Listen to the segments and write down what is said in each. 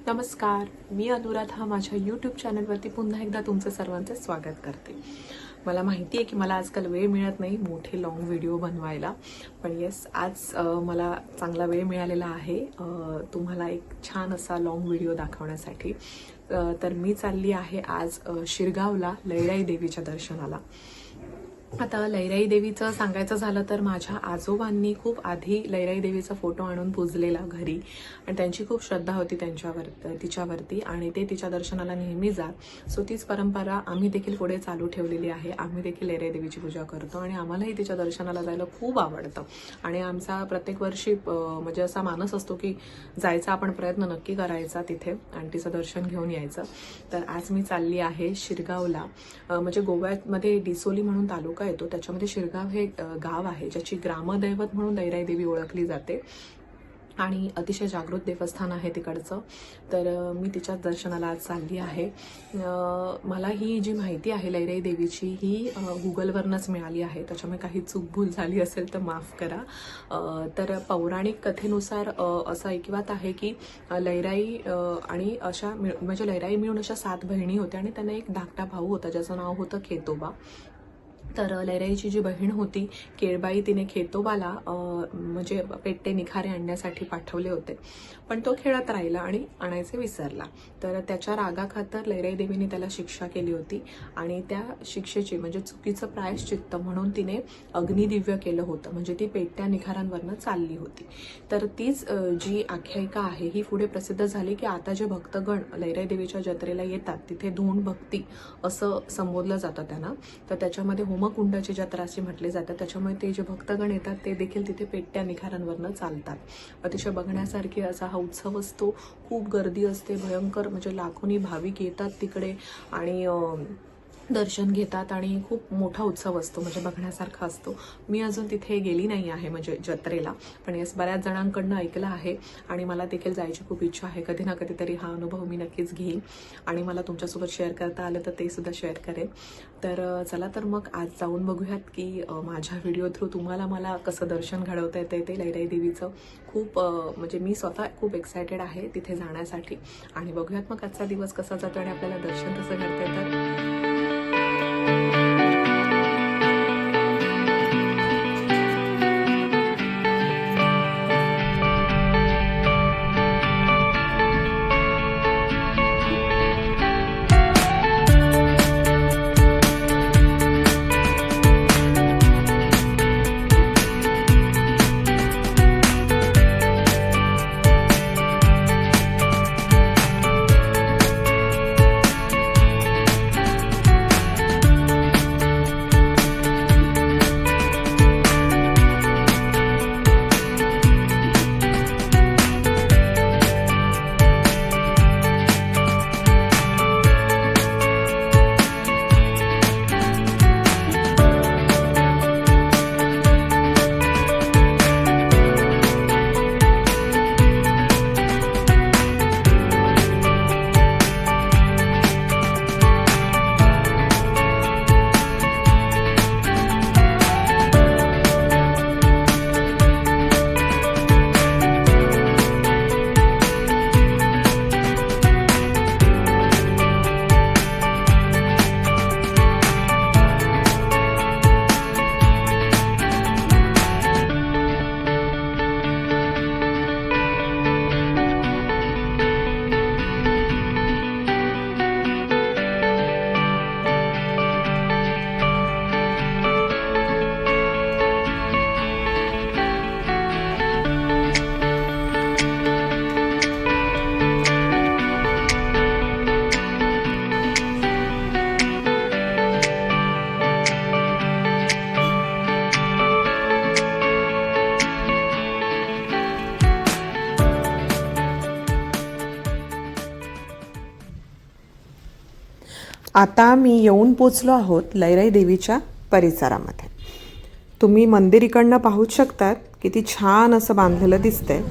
नमस्कार, मी अनुराधा माझ्या यूट्यूब चॅनलवरती पुन्हा एकदा तुमचं सर्वांचं स्वागत करते. मला माहिती आहे की मला आजकाल वेळ मिळत नाही मोठे लॉंग व्हिडिओ बनवायला, पण येस आज मला चांगला वेळ मिळालेला आहे तुम्हाला एक छान असा लॉंग व्हिडिओ दाखवण्यासाठी. तर मी चालली आहे आज शिरगावला लयराई देवीच्या दर्शनाला. आता लयराई देवीचं सांगायचं झालं तर माझ्या आजोबांनी खूप आधी लयराई देवीचा फोटो आणून पूजलेला घरी, आणि त्यांची खूप श्रद्धा होती तिच्यावरती, आणि ते तिच्या दर्शनाला नेहमी जात. सो तीच परंपरा आम्ही देखील पुढे चालू ठेवलेली आहे. आम्ही देखील लयराई देवीची पूजा करतो आणि आम्हालाही तिच्या दर्शनाला जायला खूप आवडतं. आणि आमचा प्रत्येक वर्षी म्हणजे असा मानस असतो की जायचा आपण प्रयत्न नक्की करायचा तिथे आणि तिचं दर्शन घेऊन यायचं. तर आज मी चालली आहे शिरगावला. म्हणजे गोव्यामध्ये डिसोली म्हणून तालुका येतो, त्याच्यामध्ये शिरगाव हे गाव आहे ज्याची ग्रामदैवत म्हणून लयराई देवी ओळखली जाते आणि अतिशय जागृत देवस्थान आहे तिकडचं. तर मी तिच्याच दर्शनाला आज चालली आहे. मला ही जी माहिती आहे लयराई देवीची ही गुगलवरनंच मिळाली आहे, त्याच्यामुळे काही चूकभूल झाली असेल तर माफ करा. तर पौराणिक कथेनुसार असं ऐकिवात आहे की लयराई आणि अशा म्हणजे लयराई मिळून अशा 7 बहिणी होत्या आणि त्यांना एक धाकटा भाऊ होता ज्याचं नाव होतं खेतोबा. तर लयराईची जी बहीण होती केळबाई, तिने खेतोबाला म्हणजे पेट्टे निखारे आणण्यासाठी पाठवले होते, पण तो खेळत राहिला आणि आणायचे विसरला. तर त्याच्या रागाखातर लयराई देवीने त्याला शिक्षा केली होती आणि त्या शिक्षेची म्हणजे चुकीचं प्रायश्चित्त म्हणून तिने अग्निदिव्य केलं होतं, म्हणजे ती पेट्ट्या निखारांवरनं चालली होती. तर तीच जी आख्यायिका आहे ही पुढे प्रसिद्ध झाली की आता जे भक्तगण लयराई देवीच्या जत्रेला येतात तिथे धोंड भक्ती असं संबोधलं जातं त्यांना. तर त्याच्यामध्ये होमकुंडाची जत्रा अशी म्हटली जातात, त्याच्यामुळे ते जे भक्तगण येतात ते देखील तिथे पेट्ट्या निखारांवरनं चालतात. अतिशय बघण्यासारखी असा हा उत्सव असतो. खूप गर्दी असते भयंकर, म्हणजे लाखोनी भाविक येतात तिकडे आणि दर्शन घेतात आणि खूप मोठा उत्सव असतो, म्हणजे बघण्यासारखा असतो. मी अजून तिथे गेली नाही आहे म्हणजे जत्रेला, पण येस बऱ्याच जणांकडनं ऐकलं आहे आणि मला देखील जायची खूप इच्छा आहे. कधी ना कधीतरी हा अनुभव मी नक्कीच घेईन आणि मला तुमच्यासोबत शेअर करता आलं तर ते सुद्धा शेअर करेन. तर चला तर मग आज जाऊन बघूयात की माझ्या व्हिडिओ थ्रू तुम्हाला मला कसं दर्शन घडवता येतं ते लयराई देवीचं. खूप म्हणजे मी स्वतः खूप एक्सायटेड आहे तिथे जाण्यासाठी आणि बघूयात मग आजचा दिवस कसा जातो आणि आपल्याला दर्शन कसं घडतं येतं. आता मी येऊन पोचलो आहोत लयराई देवीच्या परिसरामध्ये. तुम्ही मंदिर इकडनं पाहूच शकतात किती छान असं बांधलेलं दिसतंय.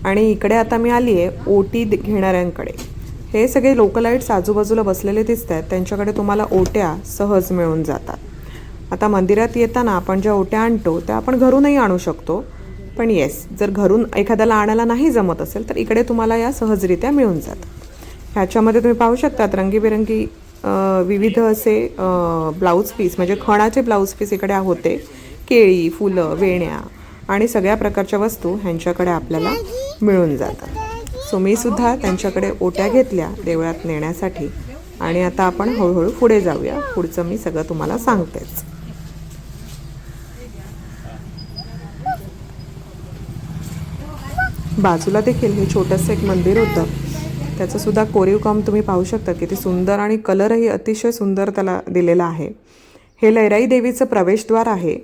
आणि इकडे आता मी आली आहे ओटी घेणाऱ्यांकडे. हे सगळे लोकलाइट्स आजूबाजूला बसलेले दिसत आहेत, त्यांच्याकडे तुम्हाला ओट्या सहज मिळून जातात. आता मंदिरात येताना आपण ज्या ओट्या आणतो त्या आपण घरूनही आणू शकतो, पण येस, जर घरून एखाद्याला आणायला नाही जमत असेल तर इकडे तुम्हाला या सहजरित्या मिळून जातात. ह्याच्यामध्ये तुम्ही पाहू शकतात रंगीबेरंगी विविध असे ब्लाऊज पीस, म्हणजे खणाचे ब्लाऊज पीस इकडे होते. केळी, फुलं, वेण्या आणि सगळ्या प्रकारच्या वस्तू ह्यांच्याकडे आपल्याला मिळून जातात. सो मी सुद्धा त्यांच्याकडे ओट्या घेतल्या देवळात नेण्यासाठी. आणि आता आपण हळूहळू पुढे जाऊया. पुढचं मी सगळं तुम्हाला सांगतेच. बाजूला देखील हे छोटंसं एक मंदिर होतं. त्याचं सुद्धा कोरीव काम तुम्ही पाहू शकता, किती सुंदर, आणि कलरही अतिशय सुंदर त्याला दिलेला आहे. हे लैराई देवीचं प्रवेशद्वार आहे.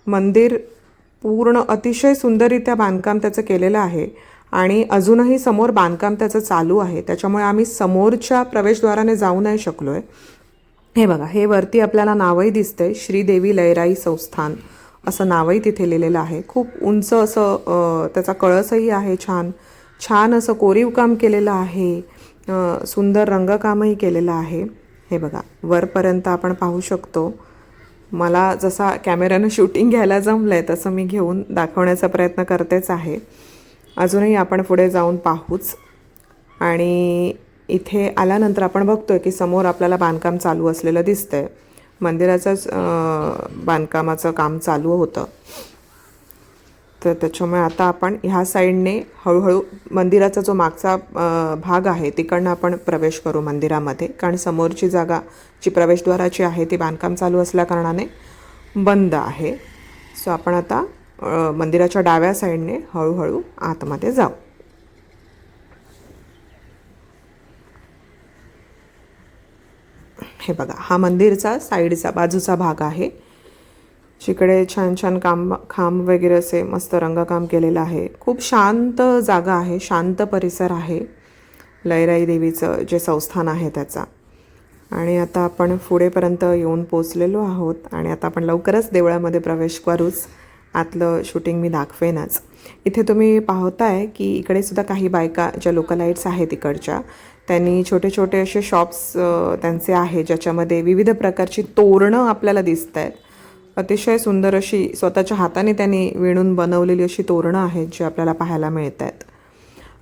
मंदिर पूर्ण अतिशय सुंदररित्या बांधकाम त्याचं केलेलं आहे आणि अजूनही समोर बांधकाम त्याचं चालू आहे. त्याच्यामुळे आम्ही समोरच्या प्रवेशद्वाराने जाऊ नाही शकलो आहे. हे बघा, हे वरती आपल्याला नावही दिसतंय, श्रीदेवी लैराई संस्थान असं नावही तिथे लिहिलेलं आहे. खूप उंच असं त्याचा कळसही आहे. छान छान असं कोरीव काम केलेलं आहे. सुंदर रंगकामही केलेलं आहे. हे बघा, वरपर्यंत आपण पाहू शकतो. मला जसा कॅमेऱ्यानं शूटिंग घ्यायला जमलं आहे तसं मी घेऊन दाखवण्याचा प्रयत्न करतेच आहे. अजूनही आपण पुढे जाऊन पाहूच. आणि इथे आल्यानंतर आपण बघतोय की समोर आपल्याला बांधकाम चालू असलेलं दिसतंय. मंदिराचंच बांधकामाचं काम चालू होतं. तर त्याच्यामुळे आता आपण ह्या साईडने हळूहळू मंदिराचा जो मागचा भाग आहे तिकडनं आपण प्रवेश करू मंदिरामध्ये, कारण समोरची जागा जी प्रवेशद्वाराची आहे ती बांधकाम चालू असल्याकारणाने बंद आहे. सो आपण आता मंदिराच्या डाव्या साईडने हळूहळू आतमध्ये जाऊ. हे बघा, हा मंदिरचा साईडचा बाजूचा भाग आहे, जिकडे छान छान खांब वगैरे असे मस्त रंगकाम केलेलं आहे. खूप शांत जागा आहे, शांत परिसर आहे लैराई देवीचं जे संस्थान आहे त्याचा. आणि आता आपण पुढेपर्यंत येऊन पोचलेलो आहोत आणि आता आपण लवकरच देवळामध्ये प्रवेश करूच. आतलं शूटिंग मी दाखवेनच. इथे तुम्ही पाहताय की इकडे सुद्धा काही बायका ज्या लोकलाईट्स आहेत इकडच्या, त्यांनी छोटे छोटे असे शॉप्स त्यांचे आहे, ज्याच्यामध्ये विविध प्रकारची तोरणं आपल्याला दिसत आहेत. अतिशय सुंदर अशी स्वतःच्या हाताने त्यांनी विणून बनवलेली अशी तोरणं आहेत जी आपल्याला पाहायला मिळत आहेत.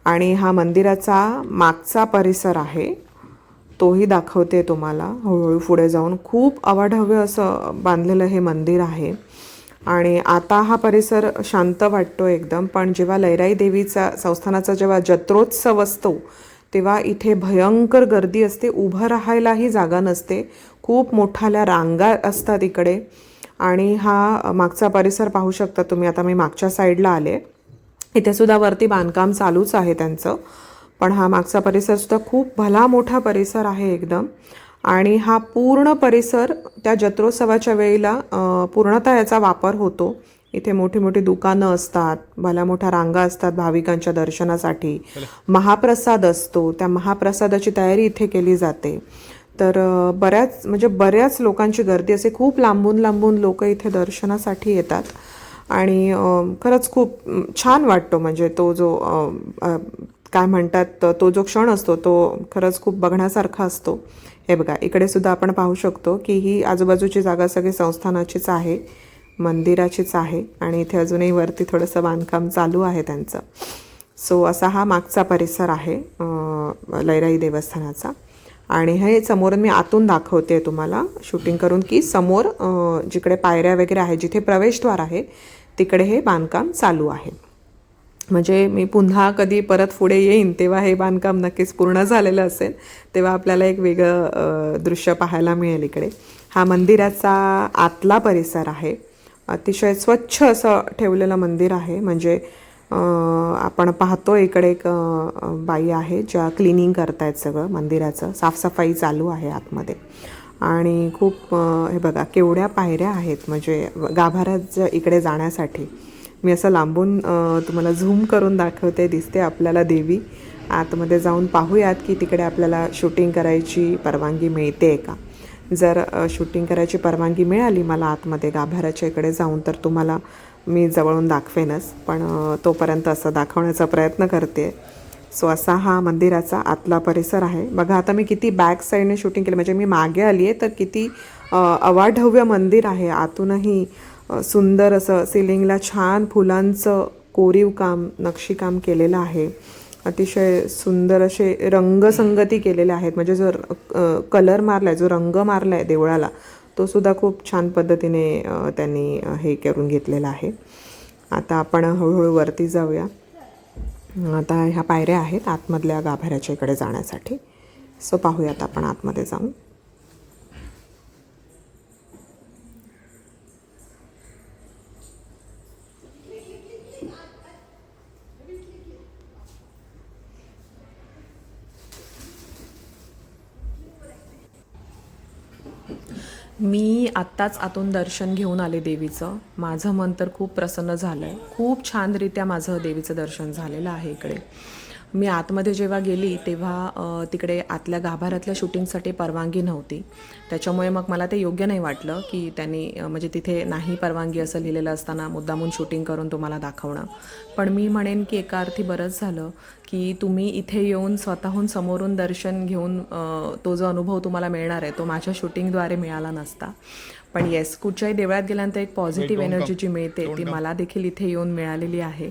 आणि हा मंदिराचा मागचा परिसर आहे, तोही दाखवते तुम्हाला हळूहळू पुढे जाऊन. खूप अवाढव्य असं बांधलेलं हे मंदिर आहे. आणि आता हा परिसर शांत वाटतो एकदम, पण जेव्हा लैराई देवीचा संस्थानाचा जेव्हा जत्रोत्सव असतो तेव्हा इथे भयंकर गर्दी असते. उभं राहायलाही जागा नसते. खूप मोठाल्या रांगा असतात इकडे. आणि हा मागचा परिसर पाहू शकता तुम्ही. आता मी मागच्या साईडला आले. इथे सुद्धा वरती बांधकाम चालूच आहे त्यांचं, पण हा मागचा परिसरसुद्धा खूप भला मोठा परिसर आहे एकदम. आणि हा पूर्ण परिसर त्या जत्रोत्सवाच्या वेळेला पूर्णतः याचा वापर होतो. इथे मोठी मोठी दुकानं असतात, भल्या मोठ्या रांगा असतात भाविकांच्या दर्शनासाठी. महाप्रसाद असतो, त्या महाप्रसादाची तयारी इथे केली जाते. तर बऱ्याच लोकांची गर्दी असते. खूप लांबून लांबून लोक इथे दर्शनासाठी येतात आणि खरंच खूप छान वाटतो. म्हणजे तो जो काय म्हणतात तो जो क्षण असतो तो खरंच खूप बघण्यासारखा असतो. हे बघा, इकडे सुद्धा आपण पाहू शकतो की ही आजूबाजूची जागा सगळी संस्थानाचीच आहे, मंदिराचीच आहे. आणि इथे अजूनही वरती थोडंसं बांधकाम चालू आहे त्यांचं. सो असा हा मागचा परिसर आहे लैराई देवस्थानाचा. आणि हे समोरून मी आतून दाखवते तुम्हाला शूटिंग करून की समोर जिकडे पायऱ्या वगैरे आहे, जिथे प्रवेशद्वार आहे तिकडे हे बांधकाम चालू आहे. म्हणजे मी पुन्हा कधी परत पुढे येईन तेव्हा हे बांधकाम नक्कीच पूर्ण झालेलं असेल, तेव्हा आपल्याला एक वेगळं दृश्य पाहायला मिळेल. इकडे हा मंदिराचा आतला परिसर आहे. अतिशय स्वच्छ असं ठेवलेलं मंदिर आहे. म्हणजे आपण पाहतो इकडे एक बाई आहे ज्या क्लिनिंग करतायत, सगळं मंदिराचं साफसफाई चालू आहे आतमध्ये. आणि खूप हे बघा केवढ्या पायऱ्या आहेत, म्हणजे गाभाऱ्यात इकडे जाण्यासाठी. मी असं लांबून तुम्हाला झूम करून दाखवते, दिसते आपल्याला देवी. आतमध्ये जाऊन पाहूयात की तिकडे आपल्याला शूटिंग करायची परवानगी मिळते का. जर शूटिंग करायची परवानगी मिळाली मला आतमध्ये गाभाऱ्याच्या इकडे जाऊन तर तुम्हाला मी जवळून दाखवेनच, पण तोपर्यंत असं दाखवण्याचा प्रयत्न करते. सो असा हा मंदिराचा आतला परिसर आहे. बघा, आता मी किती बॅक साईडने शूटिंग केलं, म्हणजे मी मागे आली आहे तर किती अवाढव्य मंदिर आहे. आतूनही सुंदर असं सिलिंगला छान फुलांचं कोरीव काम, नक्षीकाम केलेलं आहे. अतिशय सुंदर असे रंगसंगती केलेले आहेत. म्हणजे जो कलर मारला आहे, जो रंग मारला आहे देवळाला, तो सुद्धा खूप छान पद्धतीने त्यांनी हे करून घेतलेला आहे. आता आपण हळूहळू वरती जाऊया. आता ह्या पायऱ्या आहेत आतमधल्या गाभाऱ्याच्या इकडे जाण्यासाठी. सो पाहूयात आपण आतमध्ये जाऊन. मी आत्ताच आतून दर्शन घेऊन आले देवीचं. माझं मन तर खूप प्रसन्न झालं आहे. खूप छानरित्या माझं देवीचं दर्शन झालेलं आहे इकडे. मी आतमध्ये जेव्हा गेली तेव्हा तिकडे आतल्या गाभाऱ्यातल्या शूटिंगसाठी परवानगी नव्हती. त्याच्यामुळे मग मला ते योग्य नाही वाटलं की त्यांनी म्हणजे तिथे नाही परवानगी असं लिहिलेलं असताना मुद्दामून शूटिंग करून तुम्हाला दाखवणं. पण मी म्हणेन की एका अर्थी बरंच झालं की तुम्ही इथे येऊन स्वतःहून समोरून दर्शन घेऊन तो जो अनुभव तुम्हाला मिळणार आहे तो माझ्या शूटिंगद्वारे मिळाला नसता. पण येस, कुठच्याही देवळात गेल्यानंतर एक पॉझिटिव्ह एनर्जी जी मिळते ती मला देखील इथे येऊन मिळालेली आहे.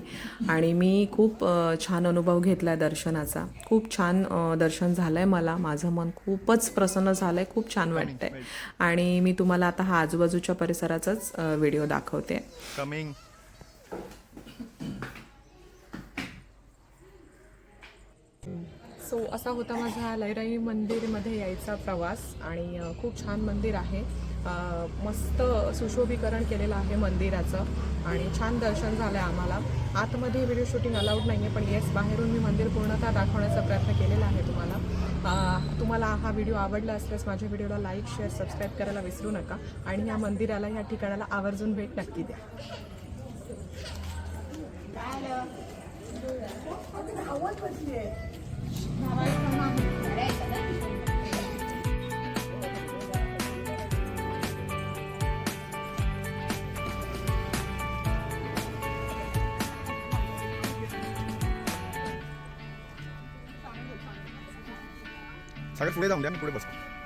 आणि मी खूप छान अनुभव घेतला आहे दर्शनाचा. खूप छान दर्शन झालं आहे मला. माझं मन खूपच प्रसन्न झालं आहे. खूप छान वाटतं आहे. आणि मी तुम्हाला आता हा आजूबाजूच्या परिसराचाच व्हिडिओ दाखवते. सो असा होता माझा लयराई मंदिरमध्ये यायचा प्रवास. आणि खूप छान मंदिर आहे. मस्त सुशोभीकरण केलेलं आहे मंदिराचं आणि छान दर्शन झालं आहे आम्हाला. आतमध्ये व्हिडिओ शूटिंग अलाउड नाही आहे, पण येस, बाहेरून मी मंदिर पूर्णतः दाखवण्याचा प्रयत्न केलेला आहे तुम्हाला. तुम्हाला हा व्हिडिओ आवडला असल्यास माझ्या व्हिडिओला लाईक, शेअर, सबस्क्राईब करायला विसरू नका. आणि या मंदिराला, या ठिकाणाला आवर्जून भेट नक्की द्या. सागर पुढे जाऊन द्या, मी पुढे बसतो.